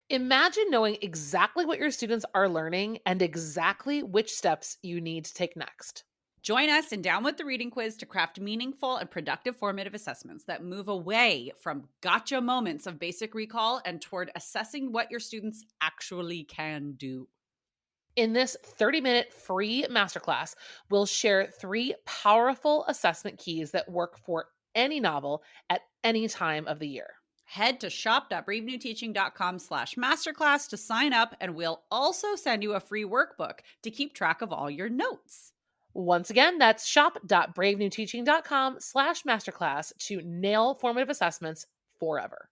Imagine knowing exactly what your students are learning and exactly which steps you need to take next. Join us in Down with the Reading Quiz to craft meaningful and productive formative assessments that move away from gotcha moments of basic recall and toward assessing what your students actually can do. In this 30-minute free masterclass, we'll share 3 powerful assessment keys that work for any novel at any time of the year. Head to shop.bravenewteaching.com/masterclass to sign up, and we'll also send you a free workbook to keep track of all your notes. Once again, that's shop.bravenewteaching.com/masterclass to nail formative assessments forever.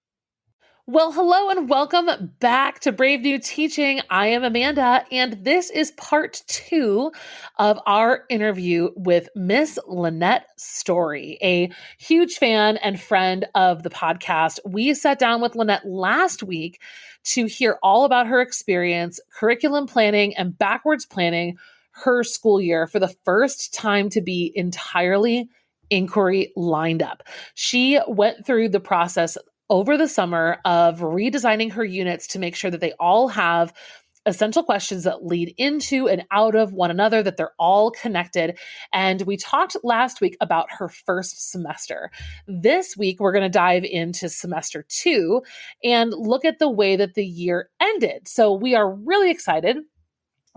Well, hello and welcome back to Brave New Teaching. I am Amanda, and this is part 2 of our interview with Miss Lannette Story, a huge fan and friend of the podcast. We sat down with Lannette last week to hear all about her experience, curriculum planning, and backwards planning her school year for the first time to be entirely inquiry lined up. She went through the process over the summer of redesigning her units to make sure that they all have essential questions that lead into and out of one another, that they're all connected. And we talked last week about her first semester. This week, we're going to dive into semester 2 and look at the way that the year ended. So we are really excited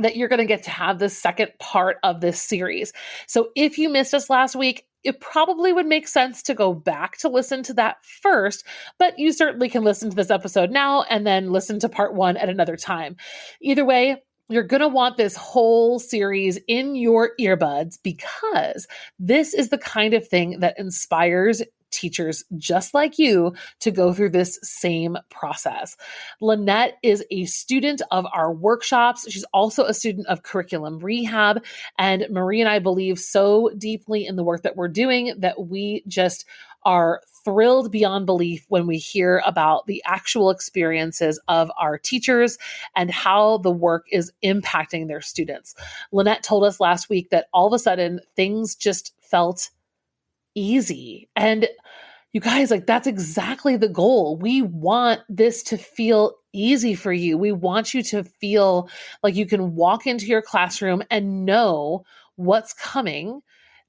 that you're going to get to have the second part of this series. So if you missed us last week, it probably would make sense to go back to listen to that first, but you certainly can listen to this episode now and then listen to part 1 at another time. Either way, you're going to want this whole series in your earbuds because this is the kind of thing that inspires teachers just like you to go through this same process. Lannette is a student of our workshops. She's also a student of curriculum rehab. And Marie and I believe so deeply in the work that we're doing that we just are thrilled beyond belief when we hear about the actual experiences of our teachers and how the work is impacting their students. Lannette told us last week that all of a sudden things just felt easy. And you guys, like, that's exactly the goal. We want this to feel easy for you. We want you to feel like you can walk into your classroom and know what's coming.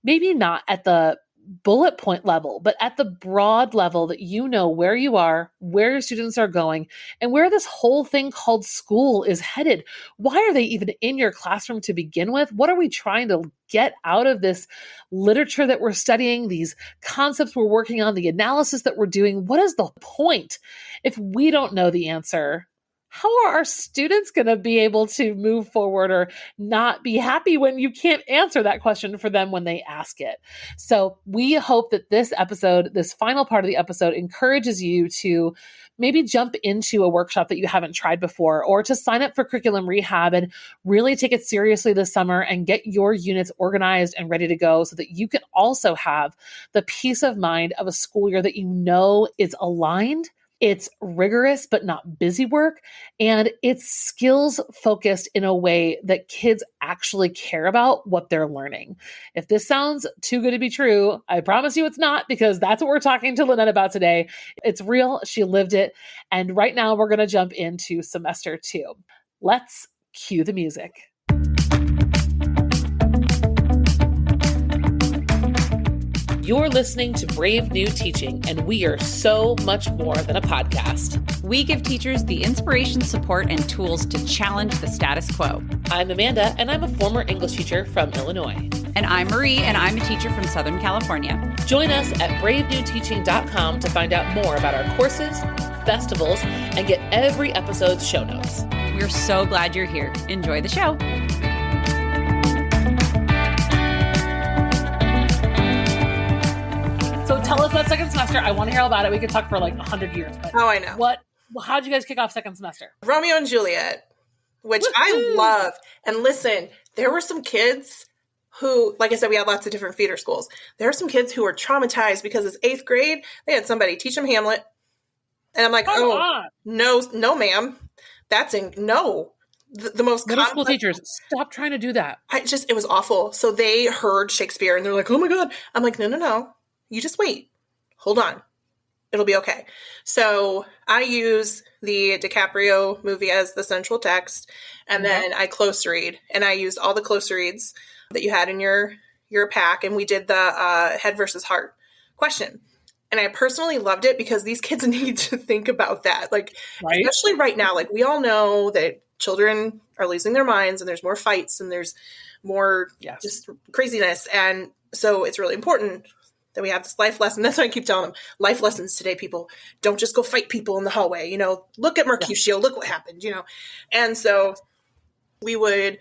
Maybe not at the bullet point level, but at the broad level that you know where you are, where your students are going, and where this whole thing called school is headed. Why are they even in your classroom to begin with? What are we trying to get out of this literature that we're studying, these concepts we're working on, the analysis that we're doing? What is the point? If we don't know the answer, how are our students going to be able to move forward or not be happy when you can't answer that question for them when they ask it? So we hope that this episode, this final part of the episode, encourages you to maybe jump into a workshop that you haven't tried before, or to sign up for curriculum rehab and really take it seriously this summer and get your units organized and ready to go so that you can also have the peace of mind of a school year that you know is aligned. It's rigorous, but not busy work. And it's skills focused in a way that kids actually care about what they're learning. If this sounds too good to be true, I promise you it's not, because that's what we're talking to Lannette about today. It's real. She lived it. And right now we're going to jump into semester 2. Let's cue the music. You're listening to Brave New Teaching, and we are so much more than a podcast. We give teachers the inspiration, support, and tools to challenge the status quo. I'm Amanda, and I'm a former English teacher from Illinois. And I'm Marie, and I'm a teacher from Southern California. Join us at bravenewteaching.com to find out more about our courses, festivals, and get every episode's show notes. We're so glad you're here. Enjoy the show. So tell us about second semester. I want to hear all about it. We could talk for like 100 years. But oh, I know. How'd you guys kick off second semester? Romeo and Juliet, which Woo-hoo! I love. And listen, there were some kids who, like I said, we had lots of different feeder schools. There are some kids who were traumatized because it's 8th grade. They had somebody teach them Hamlet. And I'm like, no, ma'am. That's no. The most middle school teachers, stop trying to do that. It was awful. So they heard Shakespeare and they're like, oh my God. I'm like, no. You just wait. Hold on. It'll be okay. So I use the DiCaprio movie as the central text, and then I close read, and I used all the close reads that you had in your pack, and we did the head versus heart question. And I personally loved it because these kids need to think about that. Like, especially right now, like we all know that children are losing their minds and there's more fights and there's more just craziness. And so it's really important that we have this life lesson. That's why I keep telling them, life lessons today, people. Don't just go fight people in the hallway. Look at Mercutio. Look what happened, And so we would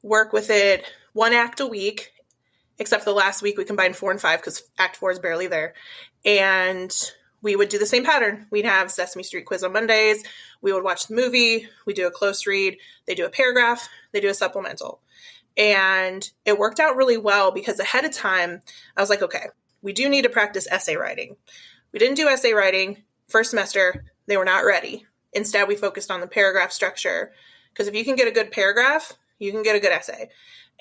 work with it 1 act a week, except for the last week we combined 4 and 5 because act 4 is barely there. And we would do the same pattern. We'd have Sesame Street quiz on Mondays. We would watch the movie. We do a close read. They do a paragraph. They do a supplemental. And it worked out really well because ahead of time, I was like, okay, we do need to practice essay writing. We didn't do essay writing first semester. They were not ready. Instead, we focused on the paragraph structure because if you can get a good paragraph, you can get a good essay.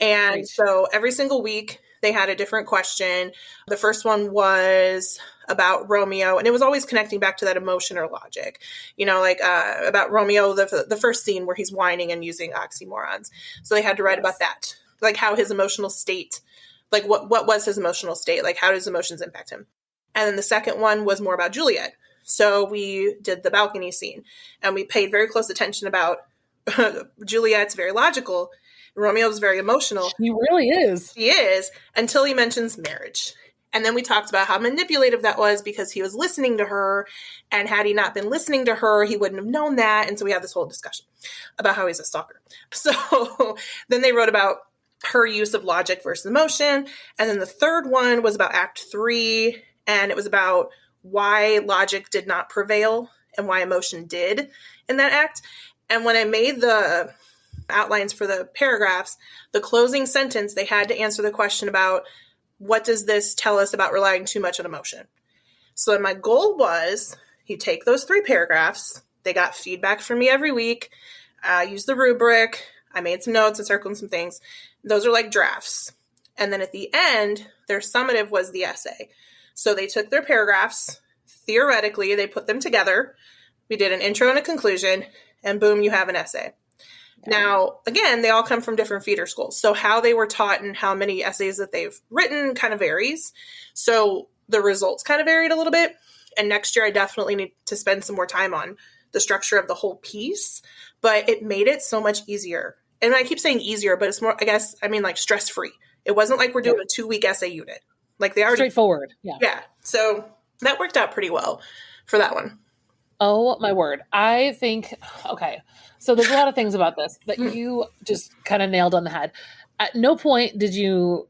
And so every single week they had a different question. The first one was about Romeo, and it was always connecting back to that emotion or logic, about Romeo, the first scene where he's whining and using oxymorons. So they had to write about that, like how his emotional state, like what was his emotional state? Like how does emotions impact him? And then the second one was more about Juliet. So we did the balcony scene and we paid very close attention about Juliet's very logical. Romeo's very emotional. He really is. He is, until he mentions marriage. And then we talked about how manipulative that was because he was listening to her. And had he not been listening to her, he wouldn't have known that. And so we had this whole discussion about how he's a stalker. So then they wrote about her use of logic versus emotion. And then the third one was about Act 3. And it was about why logic did not prevail and why emotion did in that act. And when I made the outlines for the paragraphs, the closing sentence, they had to answer the question about what does this tell us about relying too much on emotion? So my goal was you take those 3 paragraphs. They got feedback from me every week. I used the rubric. I made some notes and circled some things. Those are like drafts. And then at the end, their summative was the essay. So they took their paragraphs. Theoretically, they put them together. We did an intro and a conclusion, and boom, you have an essay. Now, again, they all come from different feeder schools. So how they were taught and how many essays that they've written kind of varies. So the results kind of varied a little bit. And next year, I definitely need to spend some more time on the structure of the whole piece. But it made it so much easier. And I keep saying easier, but it's more, like stress-free. It wasn't like we're doing a 2-week essay unit. Like they already... Straightforward. Yeah. So that worked out pretty well for that one. Oh, my word. I think, okay, so there's a lot of things about this that you just kind of nailed on the head. At no point did you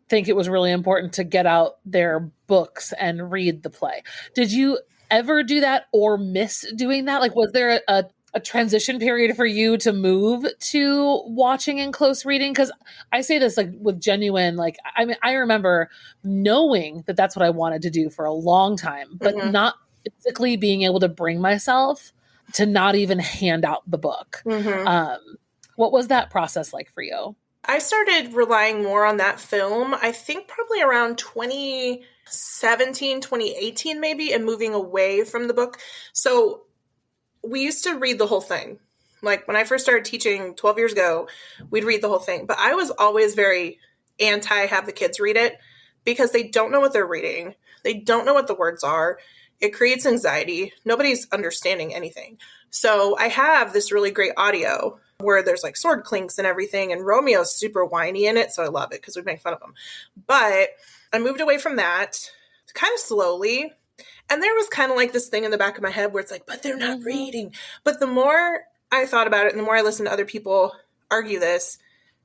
think it was really important to get out their books and read the play. Did you ever do that or miss doing that? Like, was there a transition period for you to move to watching and close reading? Because I say this like with genuine, like, I mean, I remember knowing that that's what I wanted to do for a long time, but not physically being able to bring myself to not even hand out the book. What was that process like for you? I started relying more on that film, I think probably around 2017, 2018 maybe, and moving away from the book. So we used to read the whole thing. Like when I first started teaching 12 years ago, we'd read the whole thing. But I was always very anti have the kids read it because they don't know what they're reading. They don't know what the words are. It creates anxiety. Nobody's understanding anything. So I have this really great audio where there's like sword clinks and everything. And Romeo's super whiny in it. So I love it because we make fun of him. But I moved away from that kind of slowly. And there was kind of like this thing in the back of my head where it's like, but they're not reading. But the more I thought about it and the more I listened to other people argue this,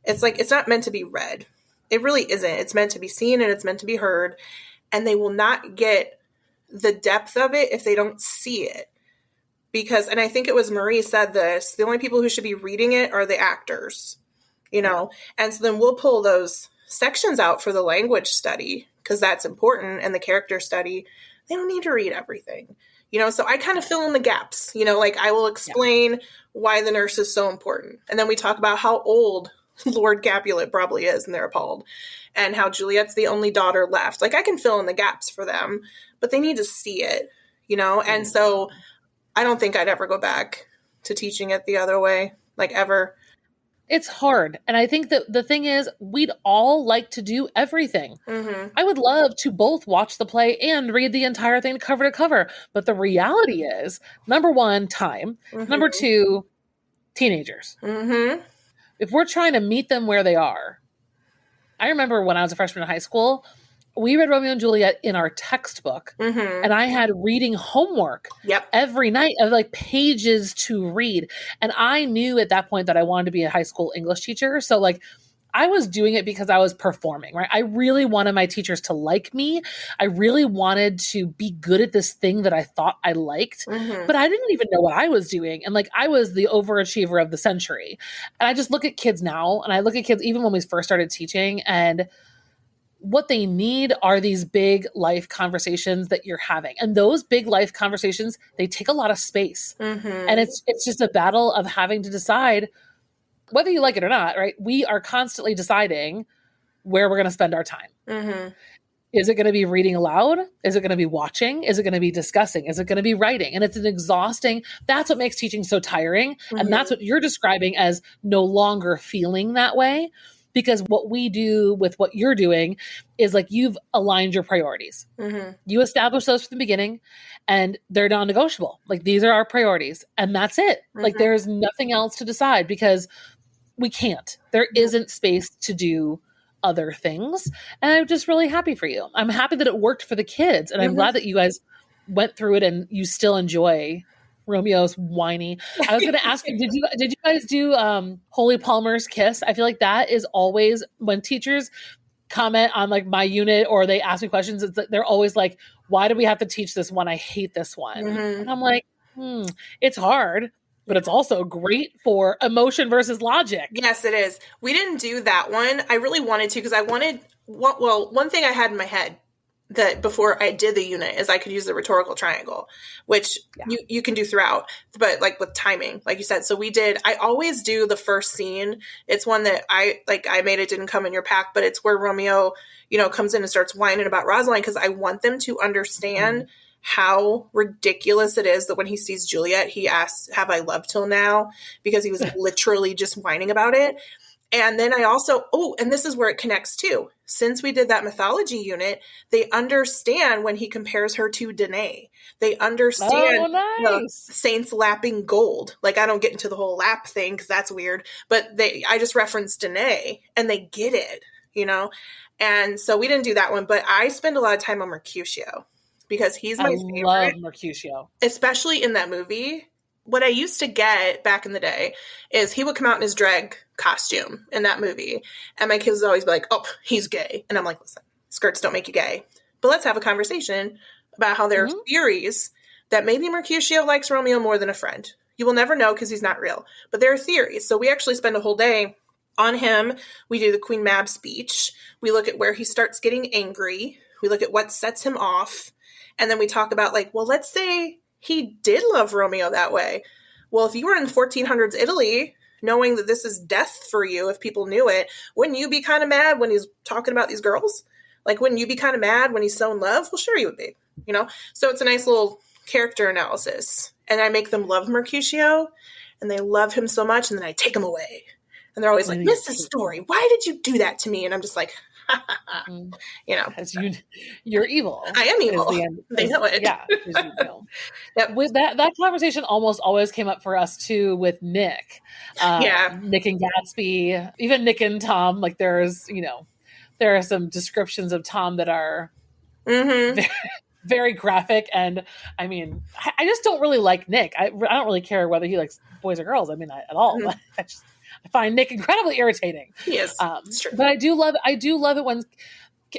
it's like, it's not meant to be read. It really isn't. It's meant to be seen and it's meant to be heard. And they will not get the depth of it if they don't see it. Because, and I think it was Marie said this, the only people who should be reading it are the actors, And so then we'll pull those sections out for the language study because that's important. And the character study, they don't need to read everything, so I kind of fill in the gaps, like I will explain why the nurse is so important. And then we talk about how old Lord Capulet probably is, and they're appalled, and how Juliet's the only daughter left. Like I can fill in the gaps for them, but they need to see it. And so I don't think I'd ever go back to teaching it the other way, like ever. It's hard. And I think that the thing is, we'd all like to do everything. Mm-hmm. I would love to both watch the play and read the entire thing cover to cover. But the reality is, number one, time. Mm-hmm. Number two, teenagers. Mm-hmm. If we're trying to meet them where they are, I remember when I was a freshman in high school, we read Romeo and Juliet in our textbook, Mm-hmm. and I had reading homework Yep. every night of like pages to read. And I knew at that point that I wanted to be a high school English teacher. So like I was doing it because I was performing, right? I really wanted my teachers to like me. I really wanted to be good at this thing that I thought I liked, Mm-hmm. but I didn't even know what I was doing. And like, I was the overachiever of the century. And I just look at kids now, and I look at kids even when we first started teaching, and what they need are these big life conversations that you're having. And those big life conversations, they take a lot of space. Mm-hmm. And it's just a battle of having to decide whether you like it or not, right? We are constantly deciding where we're going to spend our time. Mm-hmm. Is it going to be reading aloud? Is it going to be watching? Is it going to be discussing? Is it going to be writing? And it's an exhausting, that's what makes teaching so tiring. Mm-hmm. And that's what you're describing as no longer feeling that way. Because what we do with what you're doing is like you've aligned your priorities. Mm-hmm. You establish those from the beginning, and they're non-negotiable. Like these are our priorities, and that's it. Mm-hmm. Like there's nothing else to decide because we can't. There isn't space to do other things. And I'm just really happy for you. I'm happy that it worked for the kids, and I'm glad that you guys went through it and you still enjoy Romeo's whiny. I was going to ask you, did you guys do Holy Palmer's Kiss? I feel like that is always when teachers comment on like my unit or they ask me questions, they're always like, why do we have to teach this one? I hate this one. Mm-hmm. And I'm like, it's hard, but it's also great for emotion versus logic. Yes, it is. We didn't do that one. I really wanted to because I wanted, one thing I had in my head that before I did the unit is I could use the rhetorical triangle, which you can do throughout, but like with timing, like you said. So I always do the first scene. It's one that I made it didn't come in your pack, but it's where Romeo, comes in and starts whining about Rosaline because I want them to understand how ridiculous it is that when he sees Juliet, he asks, have I loved till now? Because he was literally just whining about it. And then I also, and this is where it connects too. Since we did that mythology unit, they understand when he compares her to Danae. They understand the saints lapping gold. Like, I don't get into the whole lap thing because that's weird, but I just referenced Danae and they get it, And so we didn't do that one, but I spend a lot of time on Mercutio because he's my favorite. I love Mercutio. Especially in that movie. What I used to get back in the day is he would come out in his drag costume in that movie. And my kids would always be like, oh, he's gay. And I'm like, listen, skirts don't make you gay. But let's have a conversation about how there are theories that maybe Mercutio likes Romeo more than a friend. You will never know because he's not real. But there are theories. So we actually spend a whole day on him. We do the Queen Mab speech. We look at where he starts getting angry. We look at what sets him off. And then we talk about like, well, let's say he did love Romeo that way. Well, if you were in the 1400s Italy, knowing that this is death for you, if people knew it, wouldn't you be kind of mad when he's talking about these girls? Like, wouldn't you be kind of mad when he's so in love? Well, sure you would be, So it's a nice little character analysis. And I make them love Mercutio, and they love him so much, and then I take him away. And they're always like, Mrs. Story, why did you do that to me? And I'm just like, Because you're evil. I am evil. They know it. Yeah. Yep. With that conversation almost always came up for us too with Nick. Nick and Gatsby, even Nick and Tom. Like there's, there are some descriptions of Tom that are very, very graphic. And I mean, I just don't really like Nick. I don't really care whether he likes boys or girls. I mean, at all. I find Nick incredibly irritating. Yes, it's true. But I do love it when,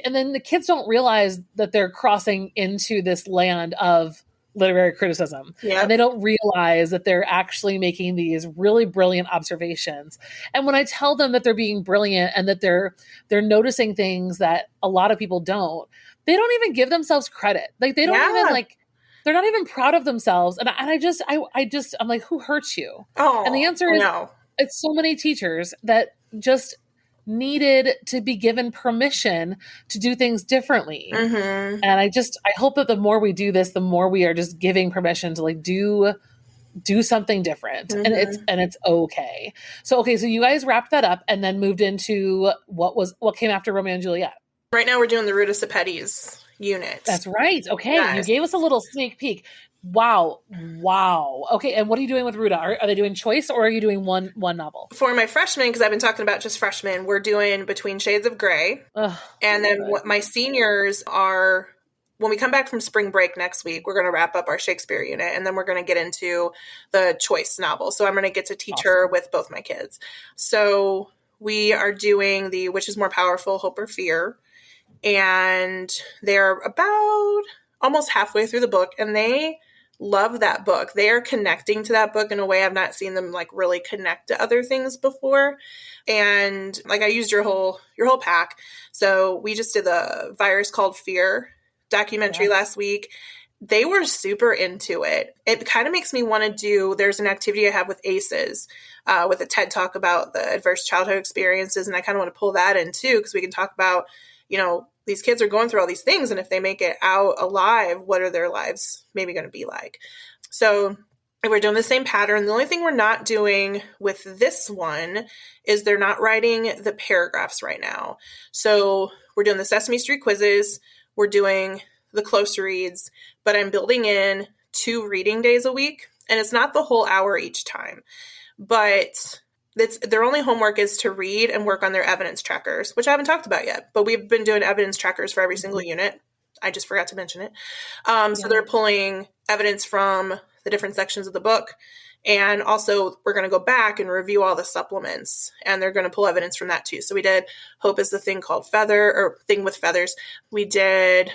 and then the kids don't realize that they're crossing into this land of literary criticism. Yeah. And they don't realize that they're actually making these really brilliant observations. And when I tell them that they're being brilliant and that they're noticing things that a lot of people don't, they don't even give themselves credit. Like they don't even they're not even proud of themselves. And I'm like, who hurt you? Oh, and the answer is, no. It's so many teachers that just needed to be given permission to do things differently. Mm-hmm. And I hope that the more we do this, the more we are just giving permission to like do something different. Mm-hmm. And it's okay. So you guys wrapped that up and then moved into what came after Romeo and Juliet. Right now we're doing the Ruta Sepetys unit. That's right. Okay. Yes. You gave us a little sneak peek. Wow. Okay. And what are you doing with Ruta? Are they doing choice or are you doing one novel? For my freshmen, because I've been talking about just freshmen, we're doing Between Shades of Grey. And then what my seniors are, when we come back from spring break next week, we're going to wrap up our Shakespeare unit and then we're going to get into the choice novel. So I'm going to get to teach her with both my kids. So we are doing the Which is More Powerful, Hope or Fear? And they're about almost halfway through the book and they love that book. They are connecting to that book in a way I've not seen them like really connect to other things before. And like I used your whole pack. So we just did the Virus Called Fear documentary last week. They were super into it. It kind of makes me want to do, there's an activity I have with ACEs, with a TED Talk about the adverse childhood experiences. And I kind of want to pull that in too, because we can talk about, these kids are going through all these things. And if they make it out alive, what are their lives maybe going to be like? So we're doing the same pattern. The only thing we're not doing with this one is they're not writing the paragraphs right now. So we're doing the Sesame Street quizzes. We're doing the close reads, but I'm building in 2 reading days a week. And it's not the whole hour each time, but their only homework is to read and work on their evidence trackers, which I haven't talked about yet, but we've been doing evidence trackers for every single unit. I just forgot to mention it. So they're pulling evidence from the different sections of the book. And also we're going to go back and review all the supplements and they're going to pull evidence from that too. So we did Hope is the Thing Called Feather or Thing with Feathers. We did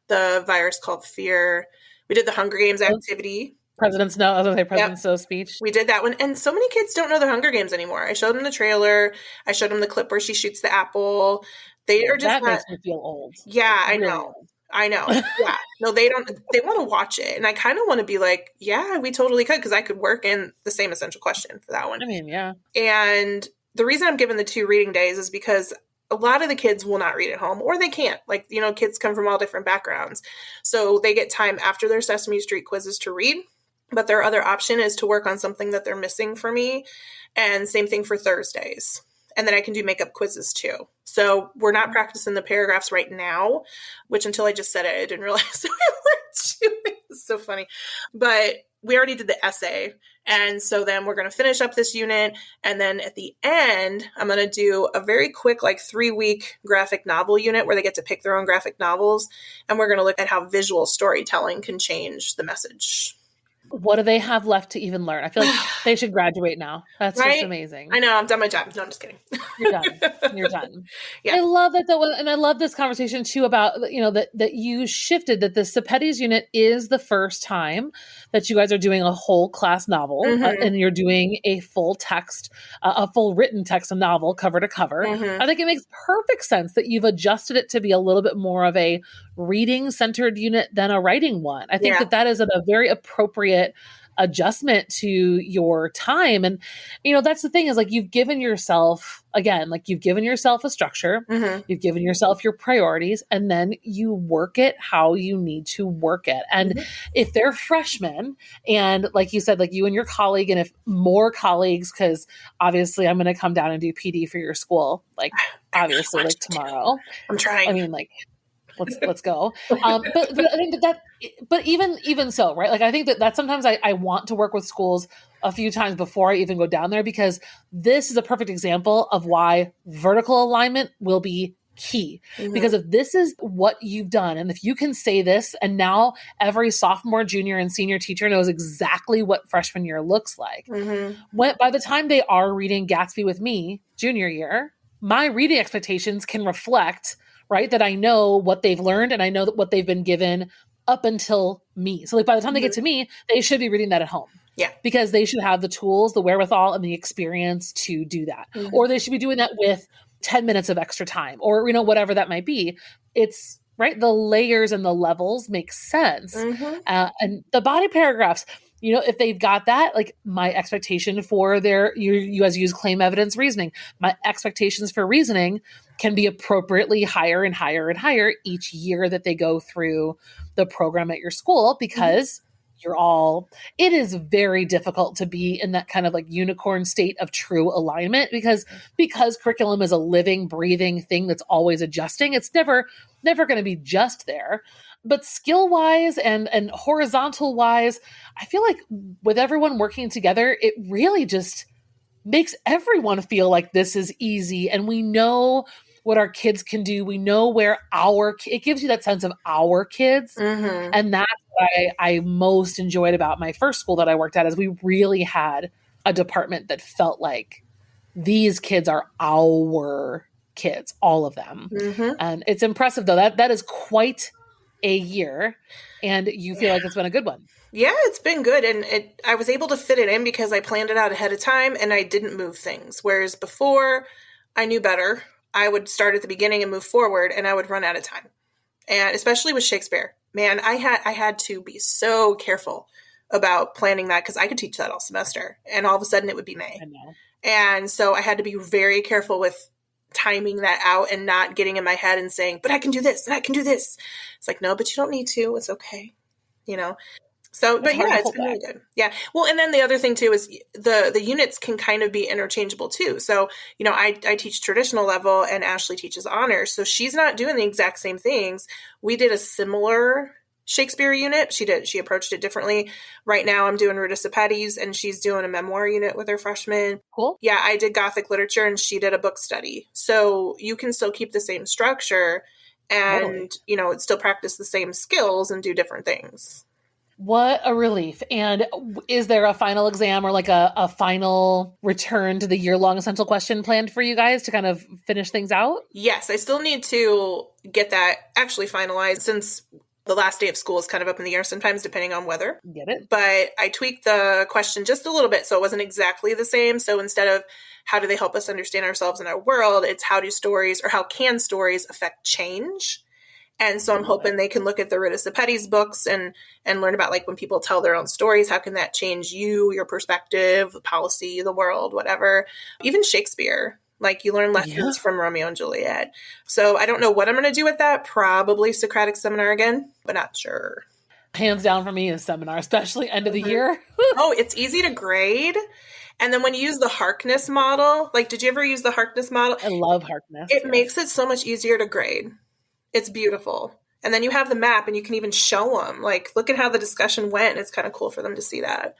the Virus Called Fear. We did the Hunger Games activity. President's No speech. We did that one. And so many kids don't know the Hunger Games anymore. I showed them the trailer. I showed them the clip where she shoots the apple. They are just makes me feel old. Yeah, I know. Yeah. No, they don't. They want to watch it. And I kind of want to be like, yeah, we totally could, because I could work in the same essential question for that one. I mean, yeah. And the reason I'm giving the 2 reading days is because a lot of the kids will not read at home or they can't. Like, kids come from all different backgrounds. So they get time after their Sesame Street quizzes to read. But their other option is to work on something that they're missing for me. And same thing for Thursdays. And then I can do makeup quizzes too. So we're not practicing the paragraphs right now, which until I just said it, I didn't realize we were doing. It's so funny. But we already did the essay. And so then we're going to finish up this unit. And then at the end, I'm going to do a very quick, 3-week graphic novel unit where they get to pick their own graphic novels. And we're going to look at how visual storytelling can change the message. What do they have left to even learn? I feel like they should graduate now. That's just amazing. I know. I'm done my job. No, I'm just kidding. You're done. Yeah. I love that though. And I love this conversation too about, that you shifted, that the Sepetys unit is the first time that you guys are doing a whole class novel and you're doing a full text, a full written text, a novel cover to cover. I think it makes perfect sense that you've adjusted it to be a little bit more of a reading centered unit than a writing one. I think that is a very appropriate adjustment to your time. And, that's the thing is you've given yourself a structure, you've given yourself your priorities, and then you work it how you need to work it. And if they're freshmen and like you said, you and your colleague, and if more colleagues, because obviously I'm going to come down and do PD for your school, obviously tomorrow. I'm trying. I mean, let's go. But I think but even so, right? I think that sometimes I want to work with schools a few times before I even go down there, because this is a perfect example of why vertical alignment will be key. Because if this is what you've done, and if you can say this, and now every sophomore, junior, and senior teacher knows exactly what freshman year looks like. By the time they are reading Gatsby with me, junior year, my reading expectations can reflect, right, that I know what they've learned and I know that what they've been given up until me. So by the time they get to me, they should be reading that at home. Yeah. Because they should have the tools, the wherewithal, and the experience to do that. Or they should be doing that with 10 minutes of extra time, or, whatever that might be. It's right. The layers and the levels make sense. And the body paragraphs, if they've got that, like my expectation for you guys use claim evidence reasoning, my expectations for reasoning can be appropriately higher and higher and higher each year that they go through the program at your school, because it is very difficult to be in that kind of like unicorn state of true alignment, because curriculum is a living, breathing thing that's always adjusting. It's never going to be just there. But skill wise and horizontal wise, I feel like with everyone working together, it really just makes everyone feel like this is easy. And we know what our kids can do. We know where it gives you that sense of our kids. Mm-hmm. And that's what I most enjoyed about my first school that I worked at, is we really had a department that felt like these kids are our kids, all of them. Mm-hmm. And it's impressive though. That is quite a year, and you feel like it's been a good one. Yeah, it's been good. And I was able to fit it in because I planned it out ahead of time and I didn't move things. Whereas before I knew better, I would start at the beginning and move forward, and I would run out of time. And especially with Shakespeare, man, I had to be so careful about planning that, because I could teach that all semester and all of a sudden it would be May. I know. And so I had to be very careful with timing that out and not getting in my head and saying, but I can do this and I can do this. It's like, no, but you don't need to. It's okay. So, but yeah, it's been really good. Yeah. Well, and then the other thing too is the units can kind of be interchangeable too. So, I teach traditional level and Ashley teaches honors. So she's not doing the exact same things. We did a similar Shakespeare unit. She approached it differently. Right now I'm doing Ruta Sepetys and she's doing a memoir unit with her freshmen. Cool. Yeah. I did Gothic literature and she did a book study. So you can still keep the same structure and, still practice the same skills and do different things. What a relief. And is there a final exam or like a final return to the year-long essential question planned for you guys to kind of finish things out? Yes, I still need to get that actually finalized, since the last day of school is kind of up in the air sometimes depending on weather. Get it? But I tweaked the question just a little bit so it wasn't exactly the same. So instead of how do they help us understand ourselves and our world, it's how can stories affect change? And so I'm hoping they can look at the Ruta Sepetys books and learn about, like, when people tell their own stories, how can that change you, your perspective, the policy, the world, whatever. Even Shakespeare, like, you learn lessons from Romeo and Juliet. So I don't know what I'm going to do with that. Probably Socratic seminar again, but not sure. Hands down for me is seminar, especially end of the year. Oh, it's easy to grade. And then when you use the Harkness model, like, did you ever use the Harkness model? I love Harkness. It makes it so much easier to grade. It's beautiful. And then you have the map and you can even show them, like, look at how the discussion went. It's kind of cool for them to see that.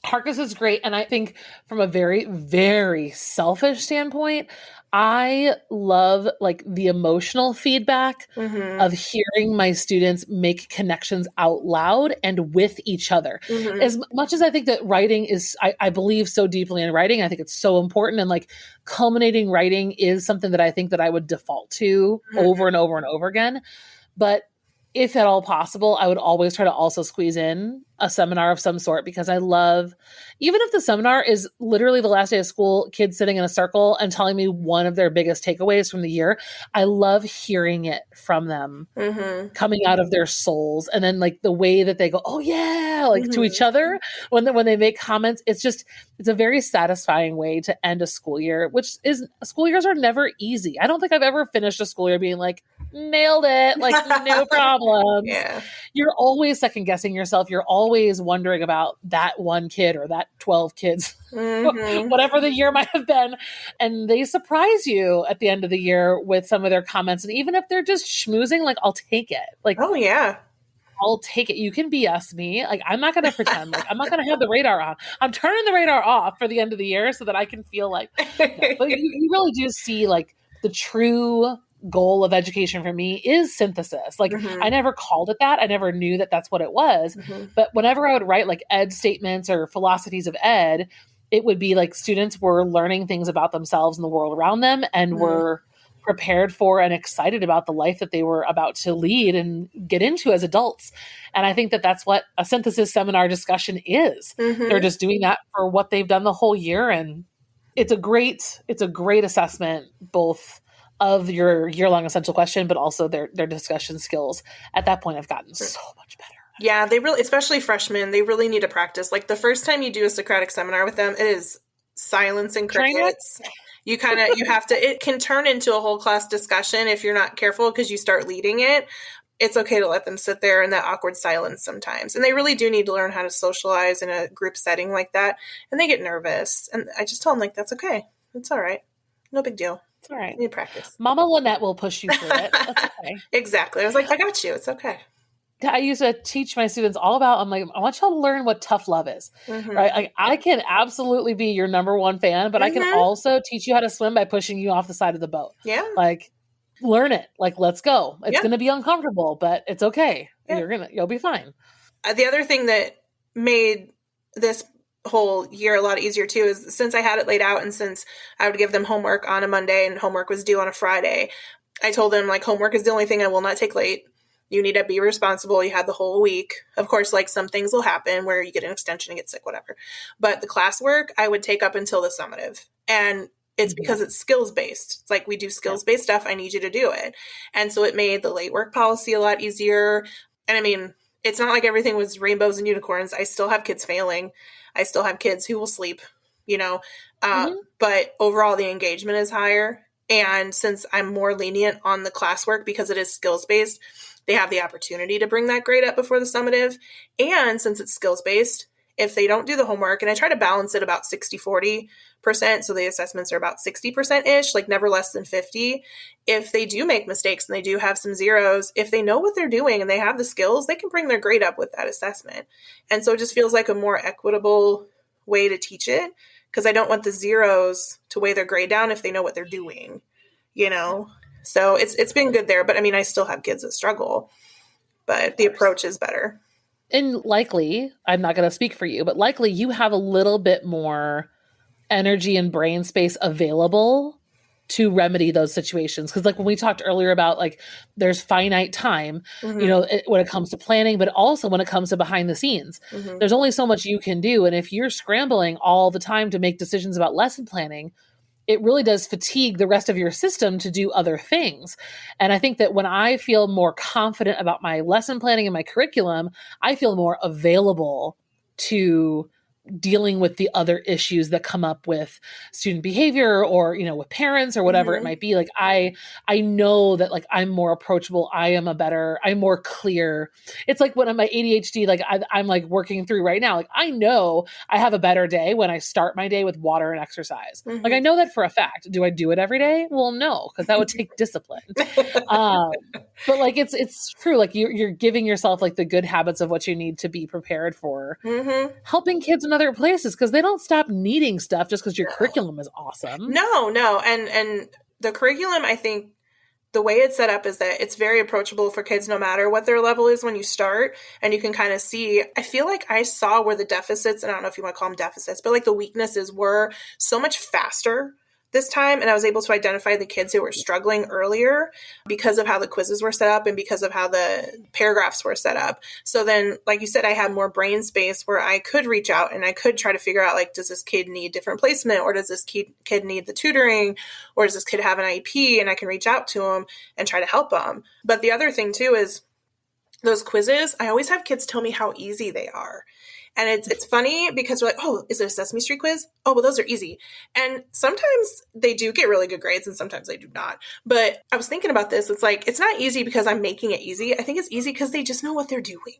Harkness is great. And I think from a very, very selfish standpoint, I love like the emotional feedback of hearing my students make connections out loud and with each other. As much as I think that writing is, I believe so deeply in writing. I think it's so important. And like culminating writing is something that I think that I would default to over and over and over again. But if at all possible, I would always try to also squeeze in a seminar of some sort, because I love, even if the seminar is literally the last day of school, kids sitting in a circle and telling me one of their biggest takeaways from the year. I love hearing it from them coming out of their souls. And then like the way that they go, oh yeah, like to each other when they make comments, it's a very satisfying way to end a school year, school years are never easy. I don't think I've ever finished a school year being like, nailed it, like no problem. Yeah. You're always second guessing yourself. You're always wondering about that one kid or that 12 kids, whatever the year might have been. And they surprise you at the end of the year with some of their comments. And even if they're just schmoozing, like, I'll take it. Like, oh yeah, I'll take it. You can BS me. Like, I'm not going to pretend. Like, I'm not going to have the radar on. I'm turning the radar off for the end of the year so that I can feel like, no. But you really do see like the true goal of education for me is synthesis. Like I never called it that. I never knew that that's what it was. But whenever I would write like ed statements or philosophies of ed, it would be like students were learning things about themselves and the world around them and were prepared for and excited about the life that they were about to lead and get into as adults. And I think that that's what a synthesis seminar discussion is. They're just doing that for what they've done the whole year. And it's a great assessment, both of your year-long essential question, but also their discussion skills at that point have gotten so much better. Yeah, they really, especially freshmen, they really need to practice. Like the first time you do a Socratic seminar with them, it is silence and Train wreck? crickets. You have to, it can turn into a whole class discussion if you're not careful because you start leading it. It's okay to let them sit there in that awkward silence sometimes. And they really do need to learn how to socialize in a group setting like that. And they get nervous. And I just tell them, like, that's okay. It's all right. No big deal. It's all right. You need practice. Mama Lannette will push you through it. That's okay. Exactly. I was like, I got you. It's okay. I used to teach my students all about, I'm like, I want y'all to learn what tough love is, right? Like, I can absolutely be your number one fan, but I can also teach you how to swim by pushing you off the side of the boat. Yeah. Like, learn it. Like, let's go. It's Yeah. going to be uncomfortable, but it's okay. Yeah. You'll be fine. The other thing that made this whole year a lot easier too is since I had it laid out and since I would give them homework on a Monday and homework was due on a Friday, I told them, like, homework is the only thing I will not take late. You need to be responsible. You had the whole week. Of course, like, some things will happen where you get an extension and get sick, whatever. But the classwork I would take up until the summative. And it's because it's skills-based. It's like, we do skills-based stuff. I need you to do it. And so it made the late work policy a lot easier. And I mean, it's not like everything was rainbows and unicorns. I still have kids failing. I still have kids who will sleep, you know. But overall, the engagement is higher. And since I'm more lenient on the classwork because it is skills-based, they have the opportunity to bring that grade up before the summative. And since it's skills-based, if they don't do the homework, and I try to balance it about 60-40%, so the assessments are about 60%-ish, like never less than 50. If they do make mistakes and they do have some zeros, if they know what they're doing and they have the skills, they can bring their grade up with that assessment. And so it just feels like a more equitable way to teach it, because I don't want the zeros to weigh their grade down if they know what they're doing, you know? So it's been good there, but I mean, I still have kids that struggle, but the approach is better. And likely, I'm not going to speak for you, but likely you have a little bit more energy and brain space available to remedy those situations. Because like when we talked earlier about, like, there's finite time, you know, when it comes to planning, but also when it comes to behind the scenes, there's only so much you can do. And if you're scrambling all the time to make decisions about lesson planning, it really does fatigue the rest of your system to do other things. And I think that when I feel more confident about my lesson planning and my curriculum, I feel more available to dealing with the other issues that come up with student behavior or, you know, with parents or whatever it might be. Like, I know that, like, I'm more approachable. I'm more clear. It's like when my ADHD, like I'm like working through right now. Like, I know I have a better day when I start my day with water and exercise. Like, I know that for a fact. Do I do it every day? Well, no, because that would take discipline. But like, it's true. Like, you're giving yourself, like, the good habits of what you need to be prepared for helping kids in other places, because they don't stop needing stuff just because your curriculum is awesome. No. And the curriculum, I think the way it's set up is that it's very approachable for kids no matter what their level is when you start. And you can kind of see, I feel like I saw where the deficits, and I don't know if you want to call them deficits, but like the weaknesses were so much faster this time. And I was able to identify the kids who were struggling earlier because of how the quizzes were set up and because of how the paragraphs were set up. So then, like you said, I had more brain space where I could reach out and I could try to figure out, like, does this kid need different placement, or does this kid need the tutoring, or does this kid have an IEP? And I can reach out to them and try to help them. But the other thing too is those quizzes, I always have kids tell me how easy they are. And it's funny because we're like, oh, is it a Sesame Street quiz? Oh, well, those are easy. And sometimes they do get really good grades and sometimes they do not. But I was thinking about this. It's like, it's not easy because I'm making it easy. I think it's easy because they just know what they're doing.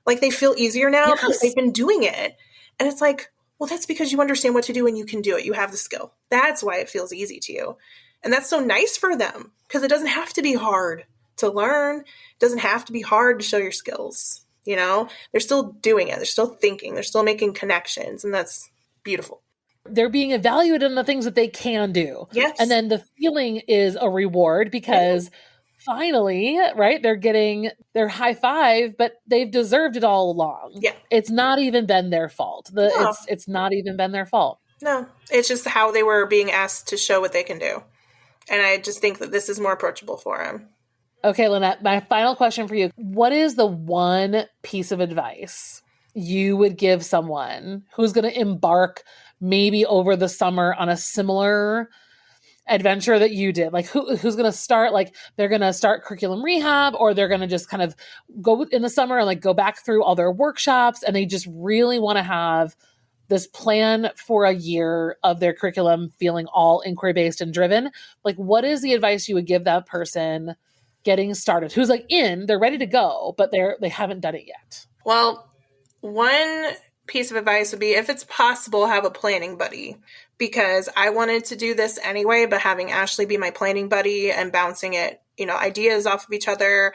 Like, they feel easier now because they've been doing it. And it's like, well, that's because you understand what to do and you can do it. You have the skill. That's why it feels easy to you. And that's so nice for them because it doesn't have to be hard to learn. It doesn't have to be hard to show your skills. You know, they're still doing it. They're still thinking. They're still making connections. And that's beautiful. They're being evaluated on the things that they can do. Yes. And then the feeling is a reward because finally, right, they're getting their high five, but they've deserved it all along. Yeah. It's not even been their fault. It's not even been their fault. No, it's just how they were being asked to show what they can do. And I just think that this is more approachable for them. Okay, Lannette, my final question for you. What is the one piece of advice you would give someone who's going to embark maybe over the summer on a similar adventure that you did? Like who's going to start, like they're going to start curriculum rehab, or they're going to just kind of go in the summer and like go back through all their workshops, and they just really want to have this plan for a year of their curriculum feeling all inquiry-based and driven. Like, what is the advice you would give that person getting started, who's like they're ready to go, but they haven't done it yet? Well, one piece of advice would be, if it's possible, have a planning buddy, because I wanted to do this anyway, but having Ashley be my planning buddy and bouncing it, ideas off of each other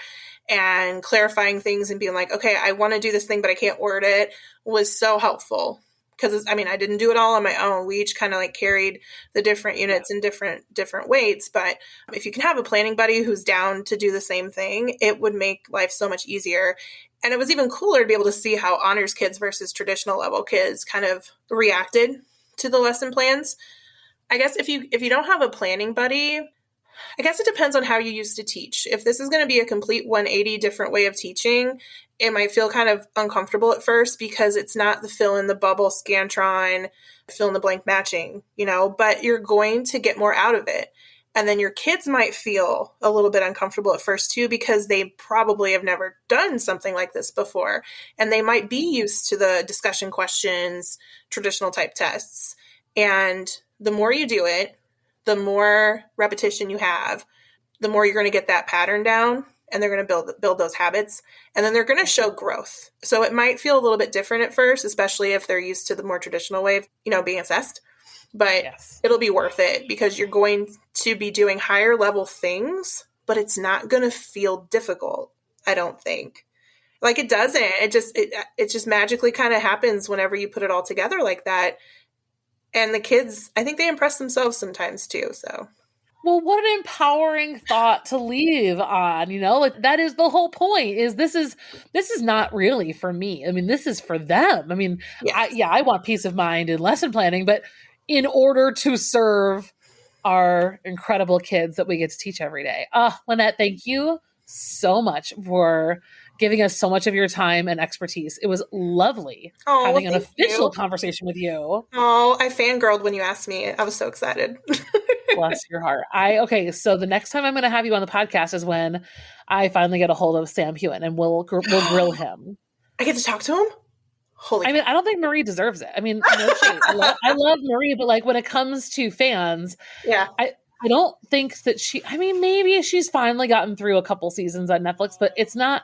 and clarifying things and being like, okay, I want to do this thing, but I can't word it, was so helpful. Because I didn't do it all on my own. We each kind of like carried the different units in different weights. But if you can have a planning buddy who's down to do the same thing, it would make life so much easier. And it was even cooler to be able to see how honors kids versus traditional level kids kind of reacted to the lesson plans. I guess if you don't have a planning buddy, I guess it depends on how you used to teach. If this is going to be a complete 180 different way of teaching, it might feel kind of uncomfortable at first because it's not the fill in the bubble Scantron, fill in the blank matching, but you're going to get more out of it. And then your kids might feel a little bit uncomfortable at first too, because they probably have never done something like this before. And they might be used to the discussion questions, traditional type tests. And the more you do it, the more repetition you have, the more you're going to get that pattern down, and they're going to build those habits, and then they're going to show growth. So it might feel a little bit different at first, especially if they're used to the more traditional way of, being assessed, but It'll be worth it because you're going to be doing higher level things, but it's not going to feel difficult. I don't think. Like it doesn't, it just magically kind of happens whenever you put it all together like that. And the kids, I think they impress themselves sometimes too. So, well, what an empowering thought to leave on, like that is the whole point, is this is not really for me. This is for them. Yes. I want peace of mind in lesson planning, but in order to serve our incredible kids that we get to teach every day. Lannette, thank you so much for giving us so much of your time and expertise. It was lovely having an official conversation with you. Oh, I fangirled when you asked me. I was so excited. Bless your heart. So the next time I'm going to have you on the podcast is when I finally get a hold of Sam Hewen, and we'll grill him. I get to talk to him? I don't think Marie deserves it. No shade. I love Marie, but like when it comes to fans, yeah, I don't think that maybe she's finally gotten through a couple seasons on Netflix, but it's not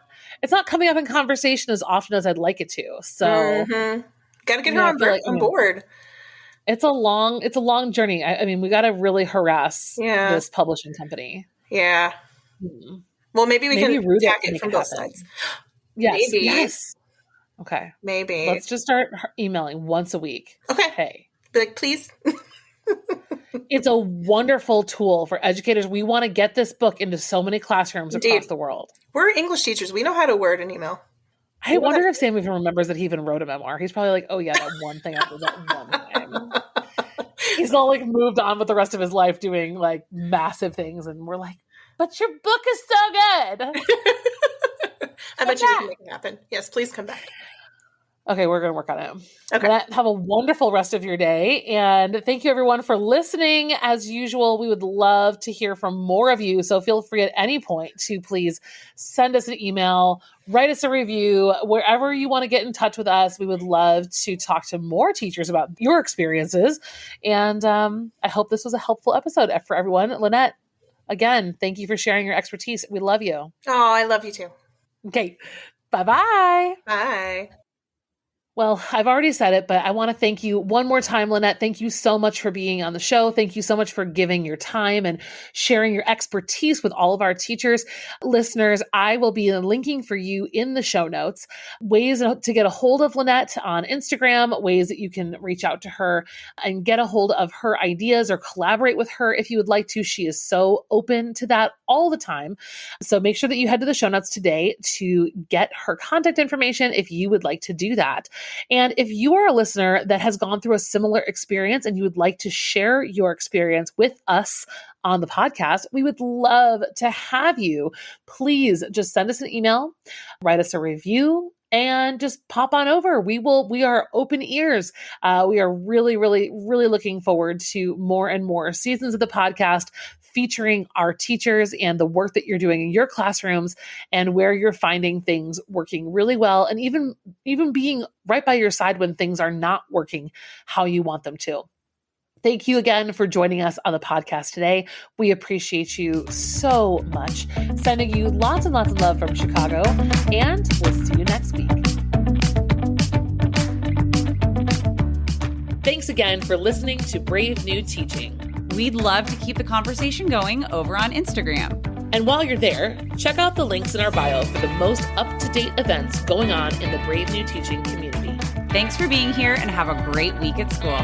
coming up in conversation as often as I'd like it to. So gotta get her on board. It's a long journey. We got to really harass this publishing company. Yeah. Well, maybe we can attack it from both sides. Yes. Maybe. Yes. Okay. Maybe. Let's just start emailing once a week. Okay. Hey. Be like, please. It's a wonderful tool for educators. We want to get this book into so many classrooms across the world. We're English teachers. We know how to word an email. I wonder if Sam even remembers that he even wrote a memoir. He's probably like, oh yeah, that one thing I did that one time. He's all like moved on with the rest of his life doing like massive things. And we're like, but your book is so good. I bet you can make it happen. Yes, please come back. Okay, we're going to work on it. Okay. Have a wonderful rest of your day. And thank you, everyone, for listening. As usual, we would love to hear from more of you. So feel free at any point to please send us an email, write us a review, wherever you want to get in touch with us. We would love to talk to more teachers about your experiences. And I hope this was a helpful episode for everyone. Lannette, again, thank you for sharing your expertise. We love you. Oh, I love you too. Okay. Bye-bye. Bye. Well, I've already said it, but I want to thank you one more time, Lannette. Thank you so much for being on the show. Thank you so much for giving your time and sharing your expertise with all of our teachers. Listeners, I will be linking for you in the show notes ways to get a hold of Lannette on Instagram, ways that you can reach out to her and get a hold of her ideas or collaborate with her if you would like to. She is so open to that all the time. So make sure that you head to the show notes today to get her contact information if you would like to do that. And if you are a listener that has gone through a similar experience and you would like to share your experience with us on the podcast, we would love to have you. Please just send us an email, write us a review, and just pop on over. We are open ears. We are really, really, really looking forward to more and more seasons of the podcast featuring our teachers and the work that you're doing in your classrooms and where you're finding things working really well, and even being right by your side when things are not working how you want them to. Thank you again for joining us on the podcast today. We appreciate you so much. Sending you lots and lots of love from Chicago, and we'll see you next week. Thanks again for listening to Brave New Teaching. We'd love to keep the conversation going over on Instagram. And while you're there, check out the links in our bio for the most up-to-date events going on in the Brave New Teaching community. Thanks for being here and have a great week at school.